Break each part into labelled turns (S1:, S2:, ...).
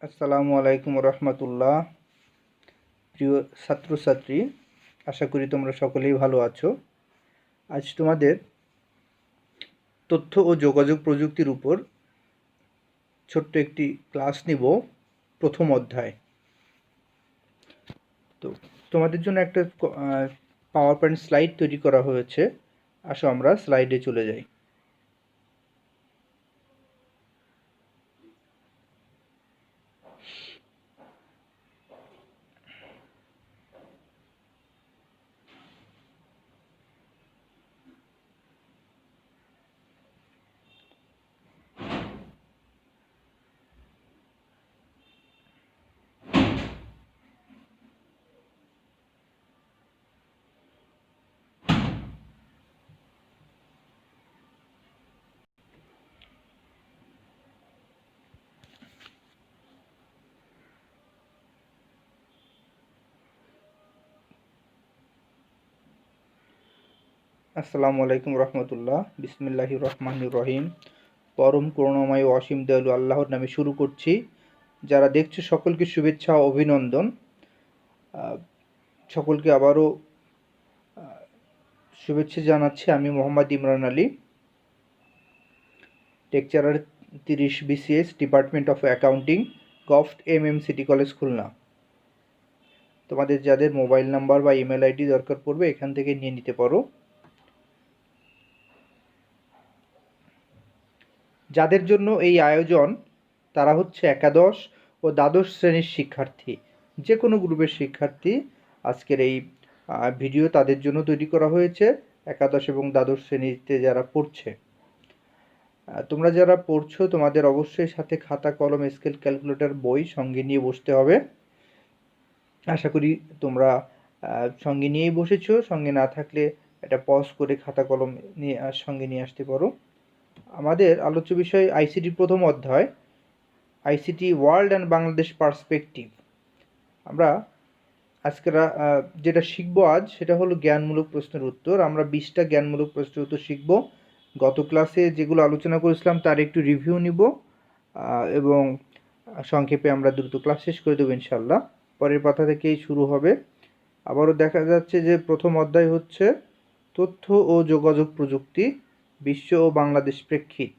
S1: আসসালামু আলাইকুম রহমতুল্লাহ। প্রিয় ছাত্রছাত্রী, আশা করি তোমরা সকলেই ভালো আছো। আজ তোমাদের তথ্য ও যোগাযোগ প্রযুক্তির উপর ছোট্ট একটি ক্লাস নিব, প্রথম অধ্যায়। তো তোমাদের জন্য একটা পাওয়ার পয়েন্ট স্লাইড তৈরি করা হয়েছে। আসো আমরা স্লাইডে চলে যাই। আসসালামু আলাইকুম রহমতুল্লাহ। বিসমিল্লাহির রহমানির রহিম। পরম করুণাময় ও অসীম দয়ালু আল্লাহর নামে শুরু করছি। যারা দেখছো সকলকে শুভেচ্ছা ও অভিনন্দন। সকলকে আবারও শুভেচ্ছা জানাচ্ছি। আমি Mohammad Imran Ali, lecturer 30 BCS, department of accounting, govt city college, Khulna. তোমাদের যাদের মোবাইল নাম্বার বা ইমেল আইডি দরকার পড়বে এখান থেকে নিয়ে নিতে পারো। যাদের জন্য এই আয়োজন তারা হচ্ছে একাদশ ও দ্বাদশ শ্রেণীর শিক্ষার্থী, যে কোনো গ্রুপের শিক্ষার্থী। আজকের এই ভিডিও তাদের জন্য তৈরি করা হয়েছে, একাদশ এবং দ্বাদশ শ্রেণীতে যারা পড়ছে। তোমরা যারা পড়ছো তোমাদের অবশ্যই সাথে খাতা, কলম, স্কেল, ক্যালকুলেটর, বই সঙ্গে নিয়ে বসতে হবে। আশা করি তোমরা সঙ্গে নিয়েই বসেছো। সঙ্গে না থাকলে এটা পজ করে খাতা কলম নিয়ে সঙ্গে নিয়ে আসতে পারো। আমাদের আলোচ্য বিষয় আইসিটি প্রথম অধ্যায়, ICT world and Bangladesh perspective. আমরা আজকে যেটা শিখবো আজ সেটা হলো জ্ঞানমূলক প্রশ্নের উত্তর। আমরা 20টা জ্ঞানমূলক প্রশ্নের উত্তর শিখব। গত ক্লাসে যেগুলো আলোচনা করেছিলাম তার একটু রিভিউ নিব এবং সংক্ষেপে আমরা দ্রুত ক্লাস শেষ করে দেবো ইনশাল্লাহ। পরের পাতা থেকেই শুরু হবে। আবারও দেখা যাচ্ছে যে প্রথম অধ্যায় হচ্ছে তথ্য ও যোগাযোগ প্রযুক্তি, বিশ্ব ও বাংলাদেশ প্রেক্ষিত।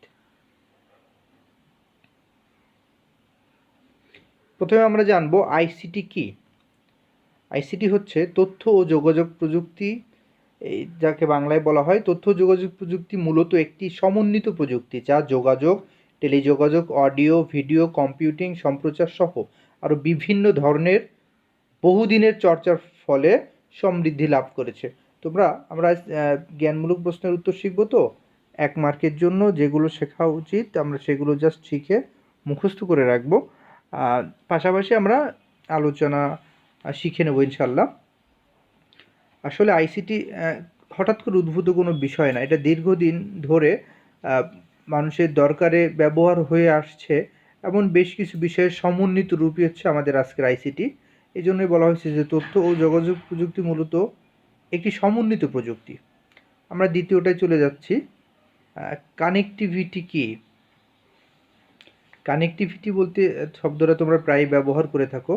S1: প্রথমে আমরা জানবো আইসিটি কি। আইসিটি হচ্ছে তথ্য ও যোগাযোগ প্রযুক্তি, এই যাকে বাংলায় বলা হয় তথ্য যোগাযোগ প্রযুক্তি। মূলত একটি সমন্বিত প্রযুক্তি যা যোগাযোগ, টেলিযোগাযোগ, অডিও ভিডিও, কম্পিউটিং, সম্প্রচার সহ আরও বিভিন্ন ধরনের বহুদিনের চর্চার ফলে সমৃদ্ধি লাভ করেছে। আমরা জ্ঞানমূলক প্রশ্নের উত্তর শিখব। তো 1 মার্কের জন্য যেগুলো শেখা উচিত আমরা সেগুলো জাস্ট শিখে মুখস্থ করে রাখবো। পাশাপাশি আমরা আলোচনা শিখে নেব ইনশাল্লাহ। আসলে আইসিটি হঠাৎ করে উদ্ভূত কোনো বিষয় না, এটা দীর্ঘদিন ধরে মানুষের দরকারে ব্যবহার হয়ে আসছে। এমন বেশ কিছু বিষয়ের সমন্বিত রূপই হচ্ছে আমাদের আজকের আইসিটি। এই জন্যই বলা হয়েছে যে তথ্য ও যোগাযোগ প্রযুক্তি মূলত একটি সমন্বিত প্রযুক্তি। আমরা দ্বিতীয়টায় চলে যাচ্ছি। কানেক্টিভিটি কি? কানেক্টিভিটি বলতে শব্দটা তোমরা প্রায় ব্যবহার করে থাকো।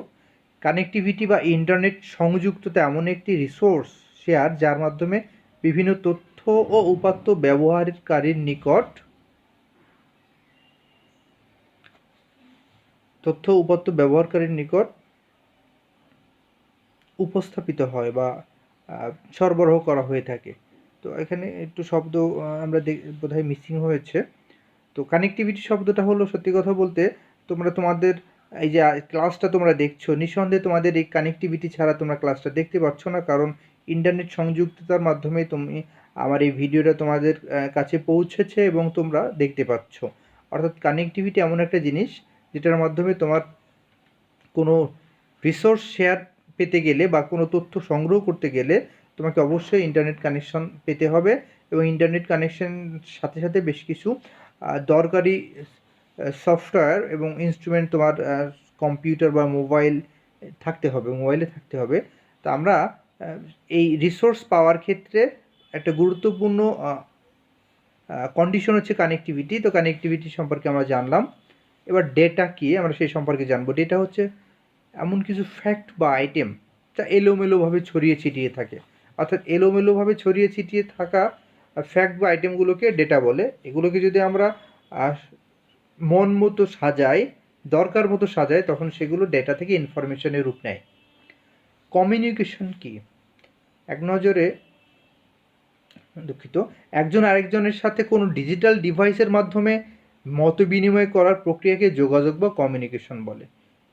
S1: কানেক্টিভিটি বা ইন্টারনেট সংযুক্ততা এমন একটি রিসোর্স শেয়ার যার মাধ্যমে বিভিন্ন তথ্য ও উপাত্ত ব্যবহারকারীর নিকট উপস্থাপিত হয় বা সরবরাহ করা হয়ে থাকে। তো এখানে একটু শব্দ আমরা বোধহয় মিসিং হয়েছে। তো কানেক্টিভিটি শব্দটা হলো, সত্যি কথা বলতে তোমাদের এই যে ক্লাসটা তোমরা দেখছো, নিঃসন্দেহে তোমাদের এই কানেক্টিভিটি ছাড়া তোমরা ক্লাসটা দেখতে পাচ্ছ না, কারণ ইন্টারনেট সংযুক্ততার মাধ্যমে তুমি আমার এই ভিডিওটা তোমাদের কাছে পৌঁছেছে এবং তোমরা দেখতে পাচ্ছ। অর্থাৎ কানেক্টিভিটি এমন একটা জিনিস যেটার মাধ্যমে তোমার কোনো রিসোর্স শেয়ার পেতে গেলে বা কোনো তথ্য সংগ্রহ করতে গেলে তোমাকে অবশ্যই ইন্টারনেট কানেকশন পেতে হবে, এবং ইন্টারনেট কানেকশন সাথে সাথে বেশ কিছু দরকারি সফটওয়্যার এবং ইনস্ট্রুমেন্ট তোমার কম্পিউটার বা মোবাইলে থাকতে হবে। তা আমরা এই রিসোর্স পাওয়ার ক্ষেত্রে একটা গুরুত্বপূর্ণ কন্ডিশন হচ্ছে কানেক্টিভিটি। তো কানেক্টিভিটি সম্পর্কে আমরা জানলাম। এবার ডেটা কি আমরা সেই সম্পর্কে জানবো। ডেটা হচ্ছে এমন কিছু ফ্যাক্ট বা আইটেম যা এলোমেলোভাবে ছড়িয়ে ছিটিয়ে থাকে, অর্থাৎ এলোমেলোভাবে ছড়িয়ে ছিটিয়ে থাকা ফ্যাক্ট বা আইটেমগুলোকে ডেটা বলে। এগুলোকে যদি আমরা মন মতো সাজাই, দরকার মতো সাজাই, তখন সেগুলো ডেটা থেকে ইনফরমেশনের রূপ নেয়। কমিউনিকেশন কি? এক নজরে দুঃখিত, একজন আরেকজনের সাথে কোনো ডিজিটাল ডিভাইসের মাধ্যমে মত বিনিময় করার প্রক্রিয়াকে যোগাযোগ বা কমিউনিকেশন বলে।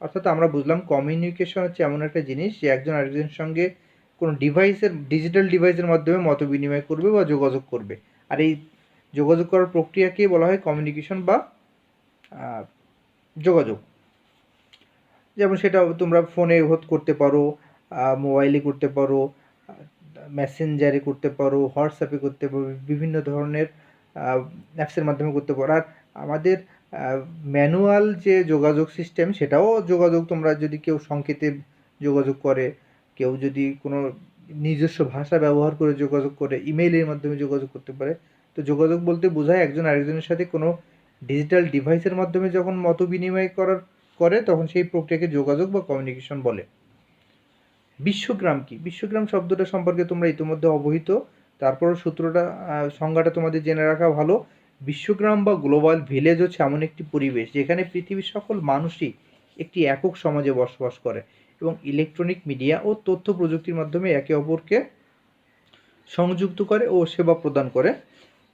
S1: অর্থাৎ আমরা বুঝলাম কমিউনিকেশন হচ্ছে এমন একটা জিনিস যে একজন আরেকজনের সঙ্গে কোনো ডিজিটাল ডিভাইসের মাধ্যমে মত বিনিময় করবে বা যোগাযোগ করবে। আর এই যোগাযোগ করার প্রক্রিয়াকে বলা হয় কমিউনিকেশন বা যোগাযোগ। যেমন সেটা তোমরা ফোনে করতে পারো, মোবাইলে করতে পারো, মেসেঞ্জারে করতে পারো, হোয়াটসঅ্যাপে করতে পারো, বিভিন্ন ধরনের অ্যাপসের মাধ্যমে করতে পারো। আর আমাদের ম্যানুয়াল যে যোগাযোগ সিস্টেম, সেটাও যোগাযোগ। তোমরা যদি কেউ সংকেতে যোগাযোগ করে, কেউ যদি কোনো নিজস্ব ভাষা ব্যবহার করে যোগাযোগ করে, ইমেইলের মাধ্যমে যোগাযোগ করতে পারে। তো যোগাযোগ বলতে বোঝায় একজন আরেকজনের সাথে কোনো ডিজিটাল ডিভাইসের মাধ্যমে যখন মত বিনিময় করে তখন সেই প্রক্রিয়াকে যোগাযোগ বা কমিউনিকেশন বলে। বিশ্বগ্রাম কি? বিশ্বগ্রাম শব্দটা সম্পর্কে তোমরা ইতিমধ্যে অবহিত, তারপরও সূত্রটা সংজ্ঞাটা তোমাদের জেনে রাখা ভালো। বিশ্বগ্রাম বা গ্লোবাল ভিলেজ হচ্ছে এমন একটি পরিবেশ যেখানে পৃথিবীর সকল মানুষই একটি একক সমাজে বসবাস করে এবং ইলেকট্রনিক মিডিয়া ও তথ্য প্রযুক্তির মাধ্যমে একে অপরকে সংযুক্ত করে ও সেবা প্রদান করে।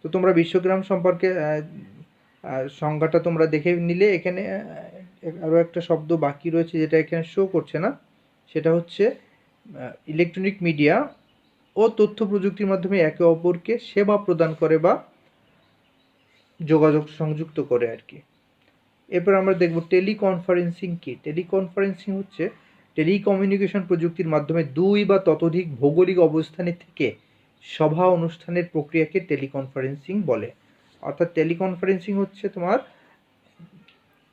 S1: তো তোমরা বিশ্বগ্রাম সম্পর্কে সংজ্ঞাটা তোমরা দেখে নিলে। এখানে আরও একটা শব্দ বাকি রয়েছে যেটা এখানে শো করছে না, সেটা হচ্ছে ইলেকট্রনিক মিডিয়া ও তথ্য প্রযুক্তির মাধ্যমে একে অপরকে সেবা প্রদান করে বা যোগাযোগ সংযুক্ত করে আর কি। এরপর আমরা দেখব টেলিকনফারেন্সিং কি? টেলিকনফারেন্সিং হচ্ছে টেলিকমিউনিকেশন প্রযুক্তির মাধ্যমে দুই বা ততোধিক ভৌগোলিক অবস্থানে থেকে সভা অনুষ্ঠানের প্রক্রিয়াকে টেলিকনফারেন্সিং বলে। অর্থাৎ টেলিকনফারেন্সিং হচ্ছে তোমার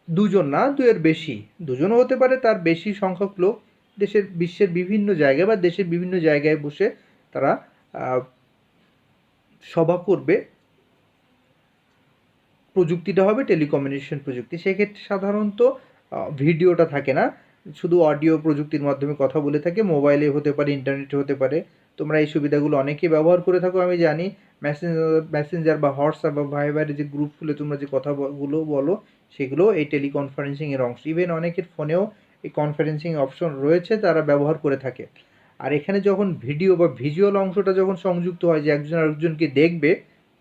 S1: দুজন না, দুয়ের বেশি, দুজনও হতে পারে, তার বেশি সংখ্যক লোক বিশ্বের বিভিন্ন জায়গায় বা দেশের বিভিন্ন জায়গায় বসে তারা সভা করবে। প্রযুক্তিটা হবে টেলিকমিউনিকেশন প্রযুক্তি। সেক্ষেত্রে সাধারণত ভিডিওটা থাকে না, শুধু অডিও প্রযুক্তির মাধ্যমে কথা বলে থাকে। মোবাইলে হতে পারে, ইন্টারনেটে হতে পারে। তোমরা এই সুবিধাগুলো অনেকেই ব্যবহার করে থাকো আমি জানি। মেসেঞ্জার বা হোয়াটসঅ্যাপ বা ভাইবারের যে গ্রুপ খুলে তোমরা যে কথাগুলো বলো, সেগুলো এই টেলিকনফারেন্সিংয়ের অংশ। ইভেন অনেকের ফোনেও এই কনফারেন্সিং অপশন রয়েছে, তারা ব্যবহার করে থাকে। আর এখানে যখন ভিডিও বা ভিজুয়াল অংশটা যখন সংযুক্ত হয় যে একজন আরেকজনকে দেখবে,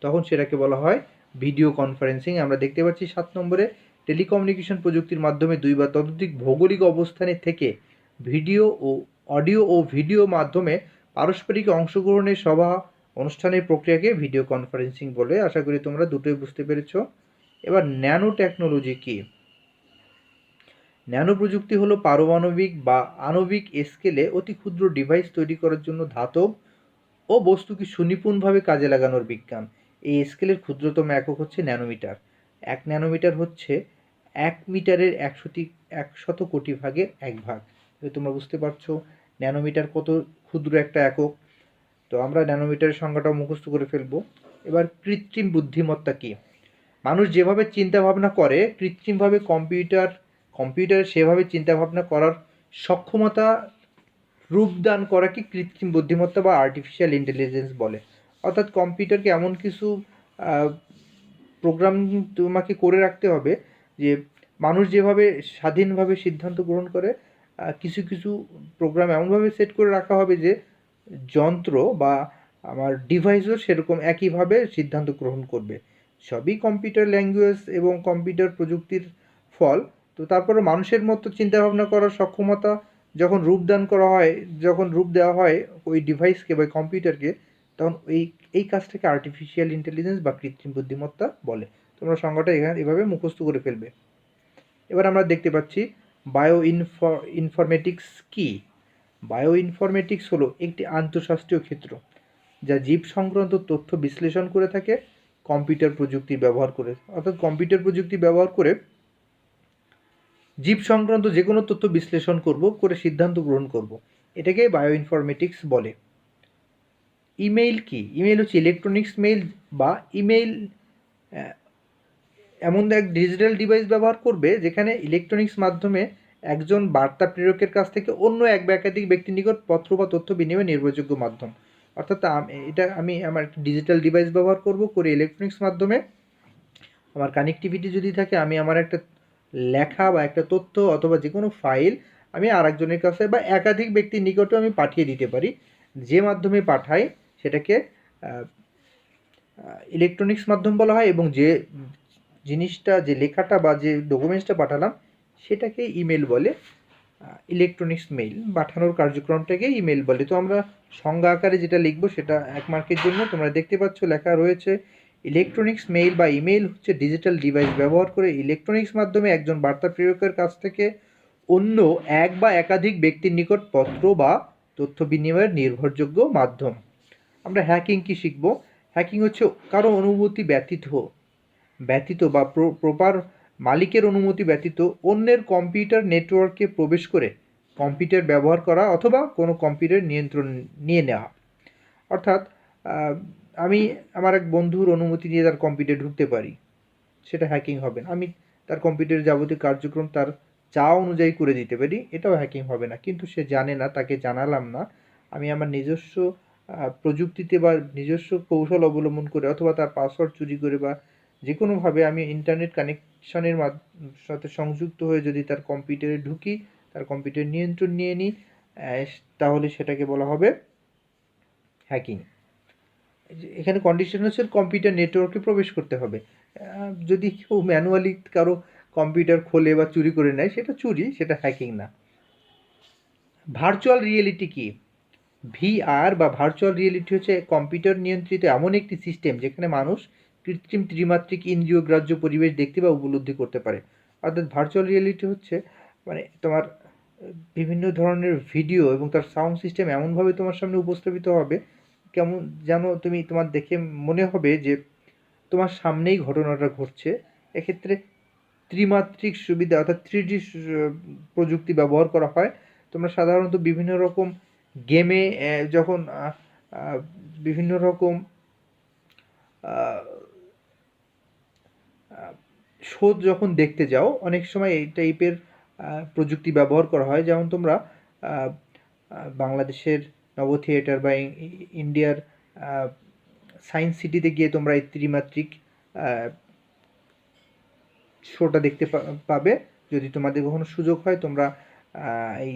S1: তখন সেটাকে বলা হয় ভিডিও কনফারেন্সিং। আমরা দেখতে পাচ্ছি 7 নম্বরে, টেলিকমিউনিকেশন প্রযুক্তির মাধ্যমে দুই বা ততোধিক ভৌগোলিক অবস্থানে থেকে অডিও ও ভিডিও মাধ্যমে পারস্পরিক অংশগ্রহণের সভা অনুষ্ঠানের প্রক্রিয়াকে ভিডিও কনফারেন্সিং বলে। আশা করি তোমরা দুটোই বুঝতে পেরেছ। এবার ন্যানো টেকনোলজি কি? ন্যানো প্রযুক্তি হলো পারমাণবিক বা আণবিক স্কেলে অতি ক্ষুদ্র ডিভাইস তৈরি করার জন্য ধাতব ও বস্তুকে সুনিপুণভাবে কাজে লাগানোর বিজ্ঞান। এই স্কেলের ক্ষুদ্রতম একক হচ্ছে ন্যানোমিটার। 1 ন্যানোমিটার হচ্ছে 1 মিটারের 100 কোটি ভাগের 1 ভাগ। তোমরা বুঝতে পারছো ন্যানোমিটার কত ক্ষুদ্র একটা একক। তো আমরা ন্যানোমিটারের সংজ্ঞাটাও মুখস্থ করে ফেলবো। এবার কৃত্রিম বুদ্ধিমত্তা কি? মানুষ যেভাবে চিন্তাভাবনা করে, কৃত্রিমভাবে কম্পিউটার সেভাবে চিন্তাভাবনা করার সক্ষমতা রূপদান করাকে কৃত্রিম বুদ্ধিমত্তা বা আর্টিফিশিয়াল ইন্টেলিজেন্স বলে। অর্থাৎ কম্পিউটারকে এমন কিছু প্রোগ্রাম তোমাকে করে রাখতে হবে যে মানুষ যেভাবে স্বাধীনভাবে সিদ্ধান্ত গ্রহণ করে, কিছু কিছু প্রোগ্রাম এমনভাবে সেট করে রাখা হবে যে যন্ত্র বা আমার ডিভাইসও সেরকম একইভাবে সিদ্ধান্ত গ্রহণ করবে। সবই কম্পিউটার ল্যাঙ্গুয়েজ এবং কম্পিউটার প্রযুক্তির ফল। তো তারপরে মানুষের মতো চিন্তাভাবনা করার সক্ষমতা যখন রূপ দেওয়া হয় ওই ডিভাইসকে বা কম্পিউটারকে, তখন এই কাজটাকে আর্টিফিশিয়াল ইন্টেলিজেন্স বা কৃত্রিম বুদ্ধিমত্তা বলে। তোমরা সংজ্ঞাটা এভাবে মুখস্থ করে ফেলবে। এবার আমরা দেখতে পাচ্ছি ইনফরমেটিক্স কি? ইনফরমেটিক্স হলো একটি আন্তঃশাস্ত্রীয় ক্ষেত্র যা জীব সংক্রান্ত তথ্য বিশ্লেষণ করে থাকে কম্পিউটার প্রযুক্তি ব্যবহার করে। অর্থাৎ কম্পিউটার প্রযুক্তি ব্যবহার করে জীব সংক্রান্ত যে কোনো তথ্য বিশ্লেষণ করে সিদ্ধান্ত গ্রহণ করব, এটাকে ইনফরমেটিক্স বলে। ইমেইল কি? ইমেইল হচ্ছে ইলেকট্রনিক্স মেইল বা ইমেইল এমন এক ডিজিটাল ডিভাইস ব্যবহার করবে যেখানে ইলেকট্রনিক্স মাধ্যমে একজন বার্তা প্রেরকের কাছ থেকে অন্য এক বা একাধিক ব্যক্তির নিকট পত্র বা তথ্য বিনিময় নির্ভরযোগ্য মাধ্যম। অর্থাৎ আমি আমার একটা ডিজিটাল ডিভাইস ব্যবহার করব, করে ইলেকট্রনিক্স মাধ্যমে আমার কানেক্টিভিটি যদি থাকে, আমি আমার একটা লেখা বা একটা তথ্য অথবা যে কোনো ফাইল আমি আরেকজনের কাছে বা একাধিক ব্যক্তির নিকটেও আমি পাঠিয়ে দিতে পারি। যে মাধ্যমে পাঠাই সেটাকে ইলেকট্রনিক্স মাধ্যম বলা হয়, এবং যে জিনিসটা, যে লেখাটা বা যে ডকুমেন্টসটা পাঠালাম সেটাকে ইমেল বলে। ইলেকট্রনিক্স মেইল পাঠানোর কার্যক্রমটাকে ইমেল বলে। তো আমরা সংজ্ঞা আকারে যেটা লিখবো সেটা 1 মার্কের জন্য। তোমরা দেখতে পাচ্ছ লেখা রয়েছে, ইলেকট্রনিক্স মেইল বা ইমেল হচ্ছে ডিজিটাল ডিভাইস ব্যবহার করে ইলেকট্রনিক্স মাধ্যমে একজন বার্তা প্রেরকের কাছ থেকে অন্য এক বা একাধিক ব্যক্তির নিকট পত্র বা তথ্য বিনিময়ের নির্ভরযোগ্য মাধ্যম। আমরা হ্যাকিং কি শিখব? হ্যাকিং হচ্ছে কারো অনুমতি ব্যতীত বা প্রপার মালিকের অনুমতি ব্যতীত অন্যের কম্পিউটার নেটওয়ার্কে প্রবেশ করে কম্পিউটার ব্যবহার করা অথবা কোনো কম্পিউটার নিয়ন্ত্রণ নিয়ে নেওয়া। অর্থাৎ আমি আমার এক বন্ধুর অনুমতি নিয়ে তার কম্পিউটারে ঢুকতে পারি, সেটা হ্যাকিং হবে না। আমি তার কম্পিউটারের যাবতীয় কার্যক্রম তার চাওয়া অনুযায়ী করে দিতে পারি, এটাও হ্যাকিং হবে না। কিন্তু সে জানে না, তাকে জানালাম না, আমি আমার নিজস্ব প্রযুক্তিতে বা নিজস্ব কৌশল অবলম্বন করে অথবা তার পাসওয়ার্ড চুরি করে বা যে কোনোভাবে আমি ইন্টারনেট কানেকশনের সাথে সংযুক্ত হয়ে যদি তার কম্পিউটারে ঢুকি, তার কম্পিউটার নিয়ন্ত্রণ নিয়ে নিই, তাহলে সেটাকে বলা হবে হ্যাকিং। এখানে কন্ডিশন হচ্ছে কম্পিউটার নেটওয়ার্কে প্রবেশ করতে হবে। যদি কেউ ম্যানুয়ালি কারো কম্পিউটার খোলে বা চুরি করে নেয়, সেটা চুরি, সেটা হ্যাকিং না। ভার্চুয়াল রিয়েলিটি কি? ভিআর বা ভার্চুয়াল রিয়েলিটি হচ্ছে কম্পিউটার নিয়ন্ত্রিত এমন একটি সিস্টেম যেখানে মানুষ কৃত্রিম ত্রিমাত্রিক ইন্দ্রিয়গ্রাহ্য পরিবেশ দেখতে বা উপলব্ধি করতে পারে। অর্থাৎ ভার্চুয়াল রিয়েলিটি হচ্ছে মানে তোমার বিভিন্ন ধরনের ভিডিও এবং তার সাউন্ড সিস্টেম এমনভাবে তোমার সামনে উপস্থাপিত হবে, কেমন যেন তোমার দেখে মনে হবে যে তোমার সামনেই ঘটনাটা ঘটছে। এক্ষেত্রে ত্রিমাত্রিক সুবিধা অর্থাৎ 3D প্রযুক্তি ব্যবহার করা হয়। তোমরা সাধারণত বিভিন্ন রকম গেমে যখন বিভিন্ন রকম শো যখন দেখতে যাও, অনেক সময় এই টাইপের প্রযুক্তি ব্যবহার করা হয়। যেমন তোমরা বাংলাদেশের নব থিয়েটার বা ইন্ডিয়ার সায়েন্স সিটিতে গিয়ে তোমরা এই ত্রিমাত্রিক শোটা দেখতে পাবে। যদি তোমাদের কখনো সুযোগ হয়, তোমরা এই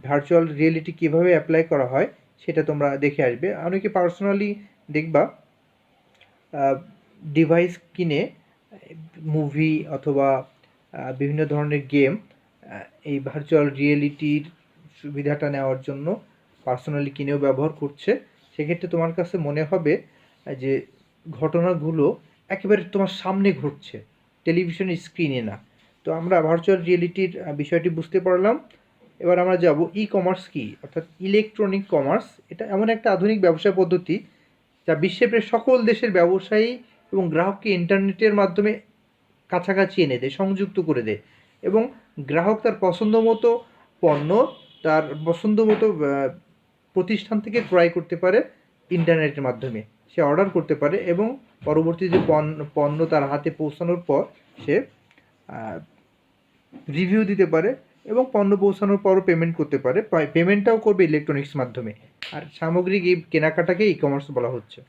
S1: ভার্চুয়াল রিয়েলিটি কীভাবে অ্যাপ্লাই করা হয় সেটা তোমরা দেখে আসবে। অনেকে পার্সোনালি দেখবা ডিভাইস কিনে মুভি অথবা বিভিন্ন ধরনের গেম এই ভার্চুয়াল রিয়েলিটির সুবিধাটা নেওয়ার জন্য পার্সোনালি কিনেও ব্যবহার করছে। সেক্ষেত্রে তোমার কাছে মনে হবে যে ঘটনাগুলো একেবারে তোমার সামনে ঘটছে, টেলিভিশনের স্ক্রিনে না। তো আমরা ভার্চুয়াল রিয়েলিটির বিষয়টি বুঝতে পারলাম। এবার আমরা যাব ই কমার্স কী, অর্থাৎ ইলেকট্রনিক কমার্স। এটা এমন একটা আধুনিক ব্যবসা পদ্ধতি যা বিশ্বের প্রায় সকল দেশের ব্যবসায়ী এবং গ্রাহককে ইন্টারনেটের মাধ্যমে কাছাকাছি এনে দেয়, সংযুক্ত করে দেয়, এবং গ্রাহক তার পছন্দ মতো পণ্য তার পছন্দ মতো প্রতিষ্ঠান থেকে ক্রয় করতে পারে ইন্টারনেটের মাধ্যমে। সে অর্ডার করতে পারে এবং পরবর্তীতে পণ্য তার হাতে পৌঁছানোর পর সে রিভিউ দিতে পারে এবং পণ্য পৌঁছানোর পরও পেমেন্ট করতে পারে। পেমেন্টটাও করবে ইলেকট্রনিক্স মাধ্যমে। আর সামগ্রিক এই কেনাকাটাকে ই কমার্স বলা হচ্ছে।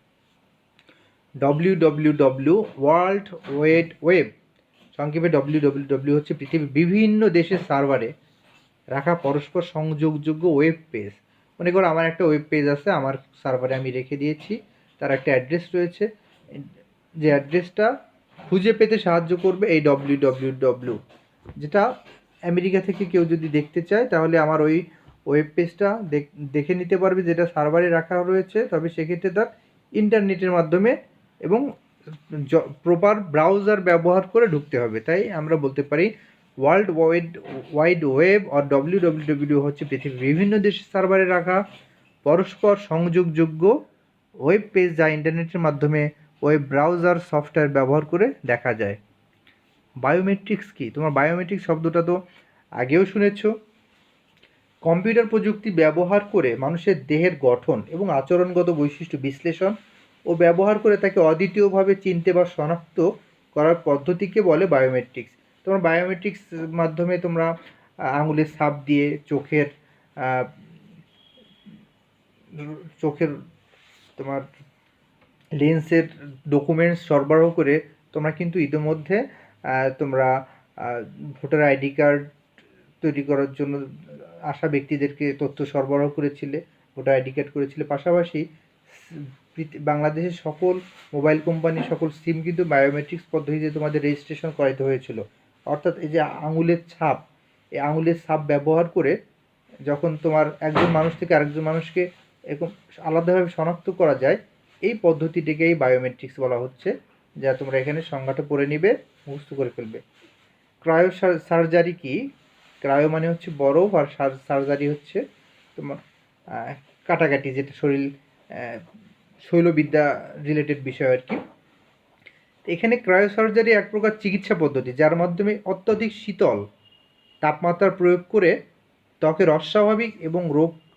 S1: WWW ওয়ার্ল্ড ওয়াইড ওয়েব, সংক্ষেপে WWW হচ্ছে পৃথিবীর বিভিন্ন দেশের সার্ভারে রাখা পরস্পর সংযোগযোগ্য ওয়েব পেজ। মনে করো আমার একটা ওয়েব পেজ আছে, আমার সার্ভারে আমি রেখে দিয়েছি, তার একটা অ্যাড্রেস রয়েছে, যে অ্যাড্রেসটা খুঁজে পেতে সাহায্য করবে এই WWW, যেটা আমেরিকা থেকে কেউ যদি দেখতে চায় তাহলে আমার ওই ওয়েব পেজটা দেখে নিতে পারবে, যেটা সার্ভারে রাখা রয়েছে। তবে সেক্ষেত্রে তার ইন্টারনেটের মাধ্যমে এবং প্রপার ব্রাউজার ব্যবহার করে ঢুকতে হবে। তাই আমরা বলতে পারি ওয়ার্ল্ড ওয়াইড ওয়েব আর WWW হচ্ছে পৃথিবীর বিভিন্ন দেশের সার্ভারে রাখা পরস্পর সংযোগযোগ্য ওয়েব পেজ, যা ইন্টারনেটের মাধ্যমে ওয়েব ব্রাউজার সফটওয়্যার ব্যবহার করে দেখা যায়। বায়োমেট্রিক্স কি? তোমার বায়োমেট্রিক্স শব্দটা তো আগেও শুনেছ। কম্পিউটার প্রযুক্তি ব্যবহার করে মানুষের দেহের গঠন এবং আচরণগত বৈশিষ্ট্য বিশ্লেষণ ও ব্যবহার করে তাকে অদ্বিতীয়ভাবে চিনতে বা শনাক্ত করার পদ্ধতিকে বলে বায়োমেট্রিক্স। তোমরা বায়োমেট্রিক্স মাধ্যমে তোমরা আঙুলের ছাপ দিয়ে চোখের তোমার লেন্সের ডকুমেন্টস সরবরাহ করে তোমরা কিন্তু ইতিমধ্যে তোমরা ভোটার আইডি কার্ড তৈরি করার জন্য আসা ব্যক্তিদেরকে তথ্য সরবরাহ করেছিলে, ভোটার আইডি কার্ড করেছিলে। পাশাপাশি বাংলাদেশের সকল মোবাইল কোম্পানি, সকল সিম কিন্তু বায়োমেট্রিক্স পদ্ধতিতে তোমাদের রেজিস্ট্রেশন করাতে হয়েছিল। অর্থাৎ এই যে আঙুলের ছাপ, এই আঙুলের ছাপ ব্যবহার করে যখন তোমার একজন মানুষ থেকে আরেকজন মানুষকে এরকম আলাদাভাবে শনাক্ত করা যায়, এই পদ্ধতিটিকেই বায়োমেট্রিক্স বলা হচ্ছে। যা তোমরা এখানে সংজ্ঞাটা পড়ে নিবে, মুখস্থ করে ফেলবে। ক্রায়ো সার্জারি কি? ক্রায়ো মানে হচ্ছে বরফ, আর সার্জারি হচ্ছে তোমার কাটাকাটি, যেটা শৈলবিদ্যা রিলেটেড বিষয় আর কি। এখানে ক্রায়ো সার্জারি এক প্রকার চিকিৎসা পদ্ধতি যার মাধ্যমে অত্যধিক শীতল তাপমাত্রার প্রয়োগ করে ত্বকের অস্বাভাবিক এবং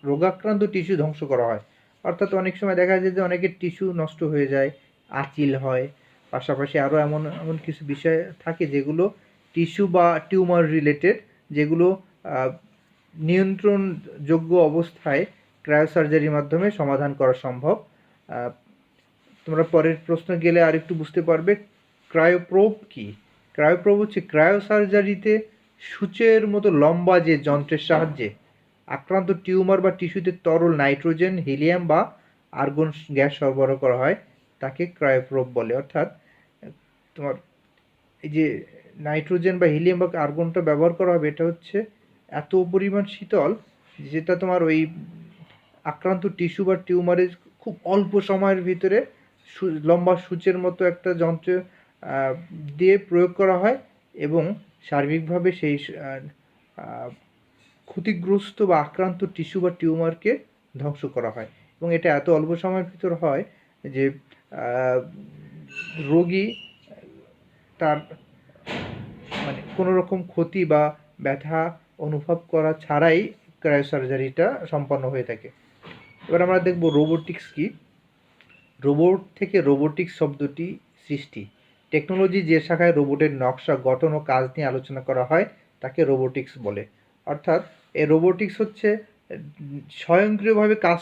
S1: রোগাক্রান্ত টিস্যু ধ্বংস করা হয়। অর্থাৎ অনেক সময় দেখা যায় যে অনেকের টিস্যু নষ্ট হয়ে যায়, আঁচিল হয়, পাশাপাশি আরও এমন এমন কিছু বিষয় থাকে যেগুলো টিস্যু বা টিউমার রিলেটেড, যেগুলো নিয়ন্ত্রণযোগ্য অবস্থায় ক্রায়োসার্জারির মাধ্যমে সমাধান করা সম্ভব। তোমরা পরের প্রশ্ন গেলে আর একটু বুঝতে পারবে। ক্রায়োপ্রোব কি? ক্রায়োপ্রোব হচ্ছে ক্রায়োসার্জারিতে সূচের মতো লম্বা যে যন্ত্রের সাহায্যে আক্রান্ত টিউমার বা টিস্যুতে তরল নাইট্রোজেন, হিলিয়াম বা আর্গন গ্যাস সরবরাহ করা হয়, তাকে ক্রায়োপ্রোব বলে। অর্থাৎ তোমার এই যে নাইট্রোজেন বা হিলিয়াম বা আর্গনটা ব্যবহার করা হবে, এটা হচ্ছে এত পরিমাণ শীতল যেটা তোমার ওই আক্রান্ত টিস্যু বা টিউমারের খুব অল্প সময়ের ভিতরে লম্বা সূচের মতো একটা যন্ত্র দিয়ে প্রয়োগ করা হয় এবং সার্বিকভাবে সেই ক্ষতিগ্রস্ত বা আক্রান্ত টিস্যু বা টিউমারকে ধ্বংস করা হয়। এবং এটা এত অল্প সময়ের ভিতর হয় যে রোগী তার মানে কোনো রকম ক্ষতি বা ব্যথা অনুভব করা ছাড়াই ক্রায়োসার্জারিটা সম্পন্ন হয়ে থাকে। এবার আমরা দেখব রোবোটিক্স কি। রোবট থেকে রোবোটিক্স শব্দটি সৃষ্টি। টেকনোলজি যে শাখায় রোবটের নকশা, গঠন ও কাজ নিয়ে আলোচনা করা হয় তাকে রোবোটিক্স বলে। অর্থাৎ এই রোবোটিক্স হচ্ছে স্বয়ংক্রিয়ভাবে কাজ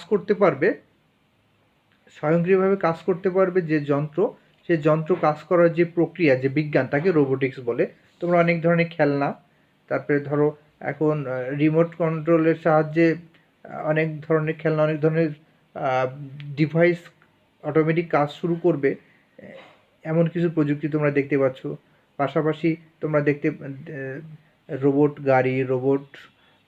S1: করতে পারবে যে যন্ত্র, সে যন্ত্র কাজ করার যে প্রক্রিয়া, যে বিজ্ঞান, তাকে রোবোটিক্স বলে। তোমরা অনেক ধরনের খেলনা, তারপরে ধরো এখন রিমোট কন্ট্রোলের সাহায্যে অনেক ধরনের খেলনা, অনেক ধরনের ডিভাইস অটোমেটিক কাজ শুরু করবে, এমন কিছু প্রযুক্তি তোমরা দেখতে পাচ্ছ। পাশাপাশি তোমরা রোবট গাড়ি, রোবট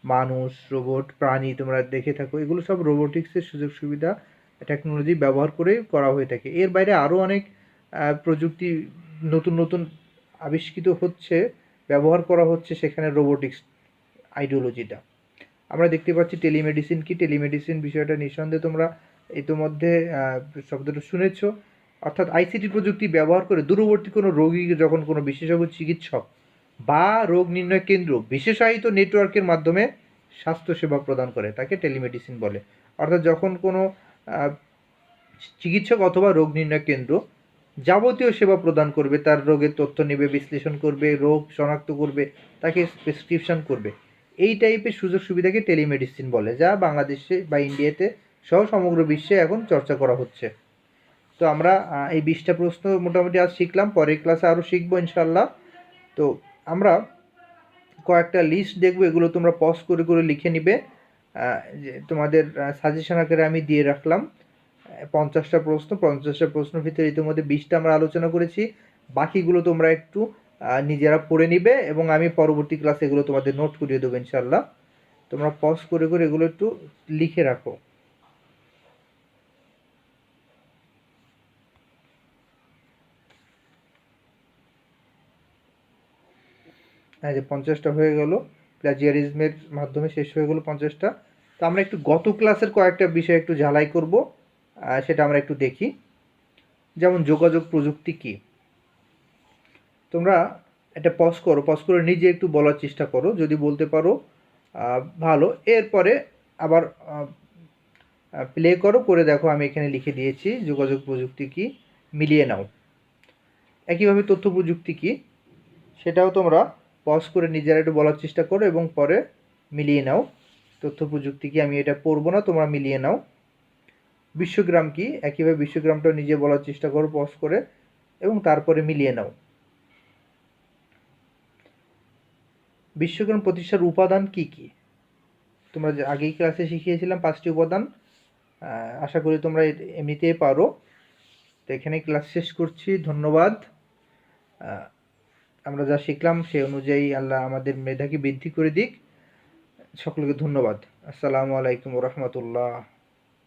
S1: মানুষ, রোবট প্রাণী তোমরা দেখে থাকো। এগুলো সব রোবোটিক্সের সুযোগ সুবিধা টেকনোলজি ব্যবহার করে করা হয়ে থাকে। এর বাইরে আরও অনেক প্রযুক্তি নতুন নতুন আবিষ্কৃত হচ্ছে, ব্যবহার করা হচ্ছে সেখানে রোবোটিক্স আইডিওলজিটা। আমরা দেখতে পাচ্ছি টেলিমেডিসিন কি। টেলিমেডিসিন বিষয়টা নিঃসন্দেহে তোমরা ইতিমধ্যে শব্দটা শুনেছ। অর্থাৎ আইসিটি প্রযুক্তি ব্যবহার করে দূরবর্তী কোনো রোগীকে যখন কোনো বিশেষজ্ঞ চিকিৎসক বা রোগ নির্ণয় কেন্দ্র বিশেষায়িত নেটওয়ার্কের মাধ্যমে স্বাস্থ্যসেবা প্রদান করে, তাকে টেলিমেডিসিন বলে। অর্থাৎ যখন কোনো চিকিৎসক অথবা রোগ নির্ণয় কেন্দ্র যাবতীয় সেবা প্রদান করবে, তার রোগের তথ্য নেবে, বিশ্লেষণ করবে, রোগ শনাক্ত করবে, তাকে প্রেসক্রিপশন করবে, এই টাইপের সুযোগ সুবিধাকে টেলিমেডিসিন বলে, যা বাংলাদেশে বা ইন্ডিয়াতে সহ সমগ্র বিশ্বে এখন চর্চা করা হচ্ছে। তো আমরা এই 20টা প্রশ্ন মোটামুটি আজ শিখলাম, পরের ক্লাসে আরও শিখবো ইনশাল্লাহ। তো আমরা কয়েকটা লিস্ট দেখবো, এগুলো তোমরা পজ করে করে লিখে নিবে। যে তোমাদের সাজেশন আকারে আমি দিয়ে রাখলাম 50টা প্রশ্ন। 50টা প্রশ্নের ভিতরে ইতিমধ্যে 20টা আমরা আলোচনা করেছি, বাকিগুলো তোমরা একটু নিজেরা পড়ে নিবে এবং আমি পরবর্তী ক্লাসে এগুলো তোমাদের নোট করিয়ে দেবো ইনশাল্লাহ। তোমরা পজ করে করে এগুলো একটু লিখে রাখো। হ্যাঁ, যে 50টা হয়ে গেল, প্লাজিয়ারিজমের মাধ্যমে শেষ হয়ে গেল 50টা। তো আমরা একটু গত ক্লাসের কয়েকটা বিষয় একটু ঝালাই করব, সেটা আমরা একটু দেখি। যেমন যোগাযোগ প্রযুক্তি কি। তোমরা এটা পজ করে নিজে একটু বলার চেষ্টা করো, যদি বলতে পারো ভালো। এরপরে আবার প্লে করে দেখো, আমি এখানে লিখে দিয়েছি যোগাযোগ প্রযুক্তি কি, মিলিয়ে নাও। একইভাবে তথ্য প্রযুক্তি কী সেটাও তোমরা পজ করে নিজেরা একটু বলার চেষ্টা করো এবং পরে মিলিয়ে নাও। তথ্য প্রযুক্তি কি, আমি এটা পড়বো না, তোমরা মিলিয়ে নাও। বিশ্বগ্রাম কি, একইভাবে বিশ্বগ্রামটাও নিজে বলার চেষ্টা করো পজ করে এবং তারপরে মিলিয়ে নাও। বিশ্বগ্রাম প্রতিষ্ঠার উপাদান কি কি তোমরা যে আগেই ক্লাসে শিখিয়েছিলাম 5টি উপাদান, আশা করি তোমরা এমনিতেই পারো। তো এখানে ক্লাস শেষ করছি, ধন্যবাদ। আমরা যা শিখলাম সেই অনুযায়ী আল্লাহ আমাদের মেধাকে বৃদ্ধি করে দিক। সকলকে ধন্যবাদ। আসসালামু আলাইকুম ওয়া রাহমাতুল্লাহ।